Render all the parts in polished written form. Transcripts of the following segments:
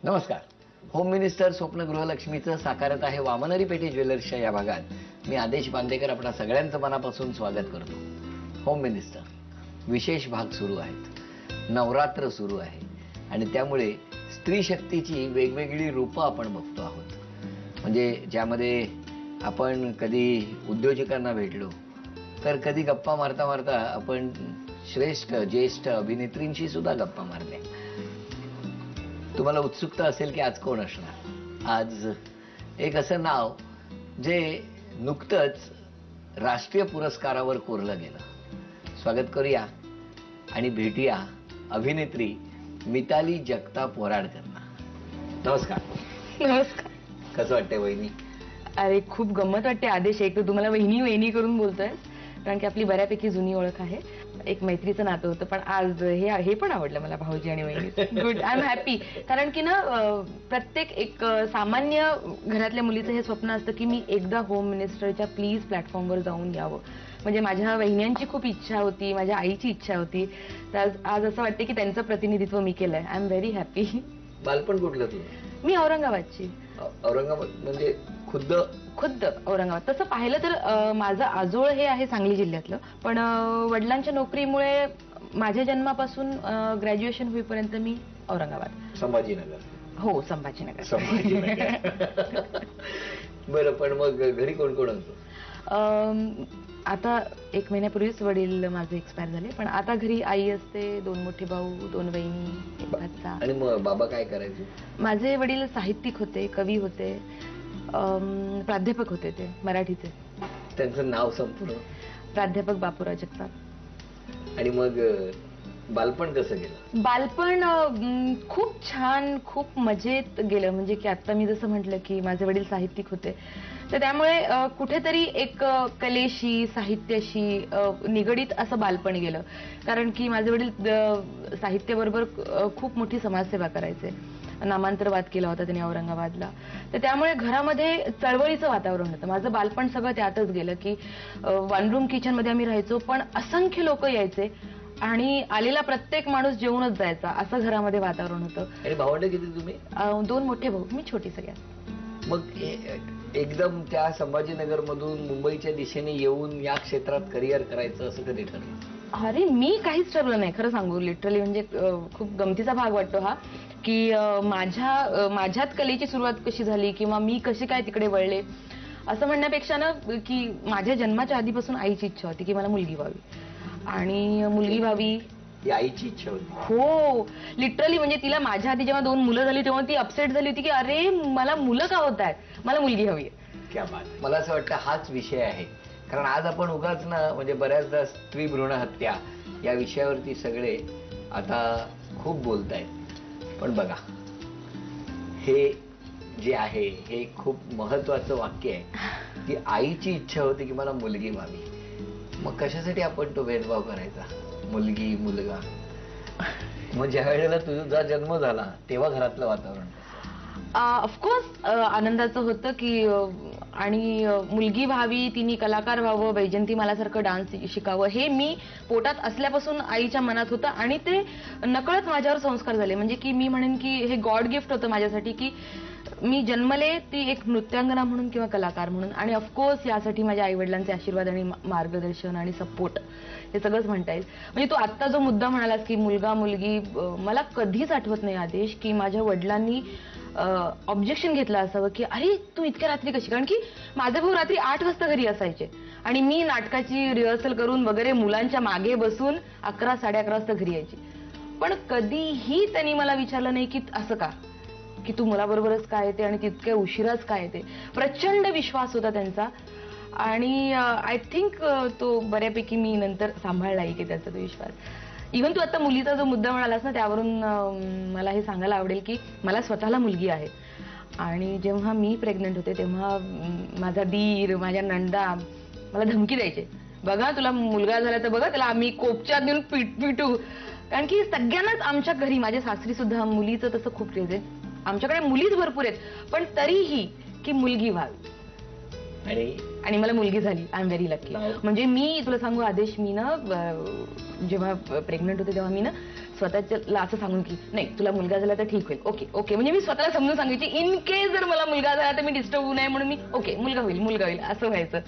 नमस्कार. Home minister स्वप्न गृहलक्ष्मीचं साकारत आहे वामनरी पेठे ज्वेलर्सच्या या भागात. मी आदेश बांदेकर आपणा सगळ्यांचं मनापासून स्वागत करतो. होम मिनिस्टर विशेष भाग सुरू आहेत. नवरात्र सुरू आहे आणि त्यामुळे स्त्री शक्तीची वेगवेगळी रूपं आपण बघतो आहोत. म्हणजे ज्यामध्ये आपण कधी उद्योजकांना भेटलो तर कधी गप्पा मारता मारता आपण श्रेष्ठ ज्येष्ठ अभिनेत्रींशी सुद्धा गप्पा मारल्या. तुम्हाला उत्सुकता असेल की आज कोण असणार. आज एक असं नाव जे नुकतंच राष्ट्रीय पुरस्कारावर कोरलं गेलं. स्वागत करूया आणि भेटूया अभिनेत्री मिताली जगताप वराडकरना. नमस्कार. नमस्कार. कसं वाटतंय वहिनी? अरे खूप गंमत वाटते आदेश. एक तर तुम्हाला वहिनी वहिनी करून बोलतोय कारण की आपली बऱ्यापैकी जुनी ओळख आहे. एक मैत्रीचं नातं होतं पण आज हे पण आवडलं मला, भाऊजी आणि वहिनी. Good, I am happy. कारण की ना प्रत्येक एक सामान्य घरातल्या मुलीचं हे स्वप्न असतं की मी एकदा होम मिनिस्टरच्या प्लीज प्लॅटफॉर्मवर जाऊन यावं. म्हणजे माझ्या वहिन्यांची खूप इच्छा होती, माझ्या आईची इच्छा होती. तर आज असं वाटतं की त्यांचं प्रतिनिधित्व मी केलंय. I am very happy. बालपण कुठलं तुझं? मी औरंगाबादची. औरंगाबाद म्हणजे खुद्द औरंगाबाद. तसं पाहिलं तर माझं आजोळ हे आहे सांगली जिल्ह्यातलं, पण वडिलांच्या नोकरीमुळे माझ्या जन्मापासून ग्रॅज्युएशन होईपर्यंत मी औरंगाबाद. संभाजीनगर. हो, संभाजीनगर. बरं, पण मग घरी कोण कोण असतो? आता 1 महिन्यापूर्वीच वडील माझे एक्सपायर झाले, पण आता घरी आई असते, 2 मोठे भाऊ, 2 बहिणी, एक भाचा. आणि मग बाबा काय करायचे? माझे वडील साहित्यिक होते, कवी होते, प्राध्यापक होते, ते मराठीचे. त्यांचं नाव संपूर्ण? प्राध्यापक बापूराव जगताप. आणि मग बालपण कसं गेलं? बालपण खूप छान, खूप मजेत गेलं. म्हणजे की आता मी जसं म्हटलं की माझे वडील साहित्यिक होते, तर त्यामुळे कुठेतरी एक कलेशी साहित्याशी निगडीत असं बालपण गेलं. कारण की माझे वडील साहित्याबरोबर खूप मोठी समाजसेवा करायचे. नामांतरवाद केला होता त्यांनी औरंगाबादला. तर त्यामुळे घरामध्ये चळवळीचं वातावरण होतं. माझं बालपण सगळं त्यातच गेलं की वन रूम किचन मध्ये आम्ही राहायचो, पण असंख्य लोक यायचे आणि आलेला प्रत्येक माणूस जेवूनच जायचा, असं घरामध्ये वातावरण होतं. आणि भावंड किती तुम्ही? 2 मोठे भाऊ, मी छोटी सगळ्यात. मग एकदम त्या संभाजीनगर मधून मुंबईच्या दिशेने येऊन या क्षेत्रात करिअर करायचं असं कधी ठरलं? अरे मी काहीच ठरवलं नाही, खरं सांगू. लिटरली म्हणजे खूप गमतीचा भाग वाटतो हा की माझ्यात कलेची सुरुवात कशी झाली किंवा मी कशी काय तिकडे वळले असं म्हणण्यापेक्षा ना, की माझ्या जन्माच्या आधीपासून आईची इच्छा होती की मला मुलगी व्हावी आणि मुलगी व्हावी. आईची इच्छा होती? हो, लिटरली. म्हणजे तिला माझ्या आधी जेव्हा 2 मुलं झाली तेव्हा ती अपसेट झाली होती की अरे मला मुलं का होत आहेत, मला मुलगी हवी. क्या बात. मला असं वाटतं हाच विषय आहे. कारण आज आपण उगाच ना म्हणजे बऱ्याचदा स्त्री भ्रूण हत्या या विषयावरती सगळे आता खूप बोलतायत. पण बघा, हे जे आहे हे खूप महत्वाचं वाक्य आहे की आईची इच्छा होती की मला मुलगी व्हावी. मग कशासाठी आपण तो भेदभाव करायचा? मुलगी मुलगा. मग ज्या वेळेला तुझा जन्म झाला तेव्हा घरातलं वातावरण? ऑफकोर्स आनंदाचं होतं की आणि मुलगी व्हावी, तिने कलाकार व्हावं, वैजंती मालासारखं डान्स शिकावं, हे मी पोटात असल्यापासून आईच्या मनात होतं आणि ते नकळत माझ्यावर संस्कार झाले. म्हणजे की मी म्हणेन की हे गॉड गिफ्ट होतं माझ्यासाठी की मी जन्मले ती एक नृत्यांगना म्हणून किंवा कलाकार म्हणून. आणि ऑफकोर्स यासाठी माझ्या आई वडिलांचे आशीर्वाद आणि मार्गदर्शन आणि सपोर्ट हे सगळंच म्हणता येईल. म्हणजे तू आत्ता जो मुद्दा म्हणालास की मुलगा मुलगी, मला कधीच आठवत नाही आदेश की माझ्या वडिलांनी ऑब्जेक्शन घेतलं असावं की अरे तू इतक्या रात्री कशी. कारण की माझे भाऊ रात्री 8 वाजता घरी असायचे आणि मी नाटकाची रिहर्सल करून वगैरे मुलांच्या मागे बसून 11, 11:30 वाजता घरी यायची. पण कधीही त्यांनी मला विचारलं नाही की असं का, की तू मुलाबरोबरच काय येते आणि तितक्या उशिराच काय येते. प्रचंड विश्वास होता त्यांचा आणि आय थिंक तो बऱ्यापैकी मी नंतर सांभाळलाही की त्याचा तो विश्वास. इव्हन तू आता मुलीचा जो मुद्दा म्हणालास ना, त्यावरून मला हे सांगायला आवडेल की मला स्वतःला मुलगी आहे. आणि जेव्हा मी प्रेग्नंट होते तेव्हा माझा दीर, माझ्या नंदा मला धमकी द्यायचे, बघा तुला मुलगा झाला तर बघा त्याला आम्ही कोपच्यात देऊन पिटू. कारण की सगळ्यांनाच आमच्या घरी, माझ्या सासरी सुद्धा मुलीचं तसं खूप क्रेज आहे. आमच्याकडे मुलीच भरपूर आहेत, पण तरीही की मुलगी व्हावी. आणि मला मुलगी झाली. I am very lucky. म्हणजे मी तुला सांगू आदेश, मी ना जेव्हा प्रेग्नंट होते तेव्हा मी ना स्वतःला असं सांगून की नाही तुला मुलगा झाला तर ठीक होईल, ओके ओके, म्हणजे मी स्वतःला समजून सांगायची इन केस जर मला मुलगा झाला तर मी डिस्टर्ब होऊ नये म्हणून मी ओके मुलगा होईल असं व्हायचं.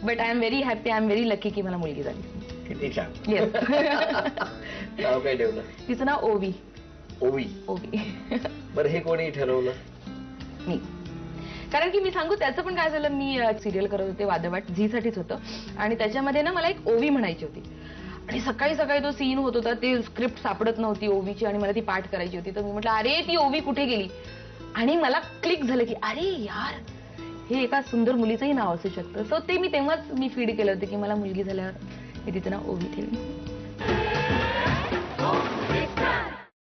But I am very happy, I am very lucky की मला मुलगी झाली. किती छान. येस. नाव काय ठेवलं? तिचं नाव ओवी. ओवी. ओवी. बरं हे कोणी ठरवलं? मी. कारण की मी सांगू त्याचं पण काय झालं, मी सिरियल करत होते वादवाट, झीसाठीच होतं, आणि त्याच्यामध्ये ना मला एक ओवी म्हणायची होती आणि सकाळी सकाळी तो सीन होत होता, ते स्क्रिप्ट सापडत नव्हती ओवीची आणि मला ती पाठ करायची होती. तर मी म्हटलं अरे ती ओवी कुठे गेली, आणि मला क्लिक झालं की अरे यार हे एका सुंदर मुलीचंही नाव असू शकतं. सो ते मी तेव्हाच फीड केलं होतं की मला मुलगी झाल्यावर मी तिचं नाव ओवी ठेवली.